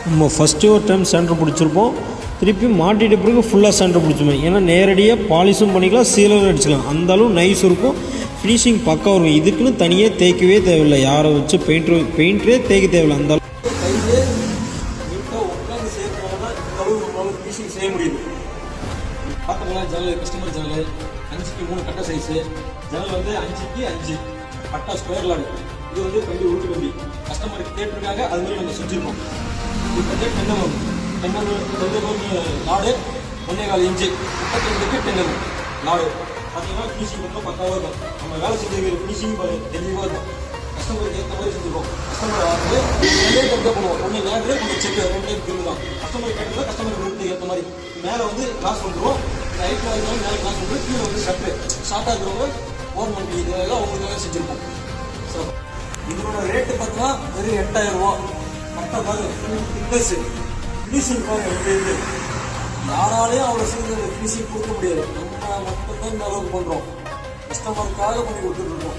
நம்ம ஃபஸ்ட்டு ஒரு time centre பிடிச்சிருப்போம், திருப்பி மாட்டிட்ட பிறகு ஃபுல்லாக சென்டர் பிடிச்சிப்போம். ஏன்னா நேரடியாக பாலிஷும் பண்ணிக்கலாம், சீலரும் அடிச்சிக்கலாம். அந்தளவு நைஸ் இருக்கும், ஃபினிஷிங் பக்காவாக இருக்கும். இதுக்குன்னு தனியாக தேய்க்கவே தேவையில்லை, யாரை வச்சு பெயிண்டரே தேய்க்க தேவையில்லை. அந்த கையிலே நீட்டாக உட்காந்து சேர்க்கறதுனால இந்த அளவு நம்மளால் ஃபினிஷிங் செய்ய முடியுது. பார்த்துக்கலாம், ஜன்னல் கஸ்டமர் ஜன்னல் 5க்கு 3 கட்டை சைஸு, ஜன்னல் வந்து 5க்கு 5 பட்டா ஸ்கொயர் லாடு. இது வந்து கம்பி உருட்டு கம்பி கஸ்டமருக்கு கேட்டிருக்காங்க, அது மாதிரி நம்ம செஞ்சுருக்கோம். இது வந்து டென்னல் லாடு 1.25 இன்ச்சு 32க்கு டென்னல் லாடு. பார்த்தீங்கன்னா ஃபினிஷிங் மட்டும் பக்காவாக இருக்கும். நம்ம வேலை செஞ்ச ஃபினிஷிங் தெளிவாக இருக்கும். கஸ்டமருக்கு ஏற்ற மாதிரி செஞ்சுருக்கோம். கஸ்டமர் வந்து ரெண்டே கட்ட பண்ணுவோம், ஒன்று லேட்ரு ஒன்று செக்கு, 2 டைப் பில்லு தான். கஸ்டமர் கேட்டதில் கஸ்டமர் விருப்பத்துக்கு ஏற்ற மாதிரி மேலே வந்து கிளாஸ் வந்துடும், ஹைட்டில் இருந்தாலும் மேலே கிளாஸ் வந்துடும், கீழே வந்து ஷர்ட்டு ஷார்ட்டாக இருக்கிறவங்க கவர்மெண்ட் இதெல்லாம் அவங்களுக்காக செஞ்சுருக்கோம். ஸோ இதோட ரேட்டு பார்த்தீங்கன்னா வெறும் 8000 ரூபா. மற்ற பாரு திக்னஸ் ஃபினிஷிங் பாருங்க, இது யாராலையும் அவ்வளோ சீக்கிரம் ஃபினிஷிங் கொடுக்க முடியாது. நம்ம மட்டும்தான் இந்த அளவுக்கு பண்ணுறோம், கஸ்டமருக்காக பண்ணி கொடுத்துருக்கோம்.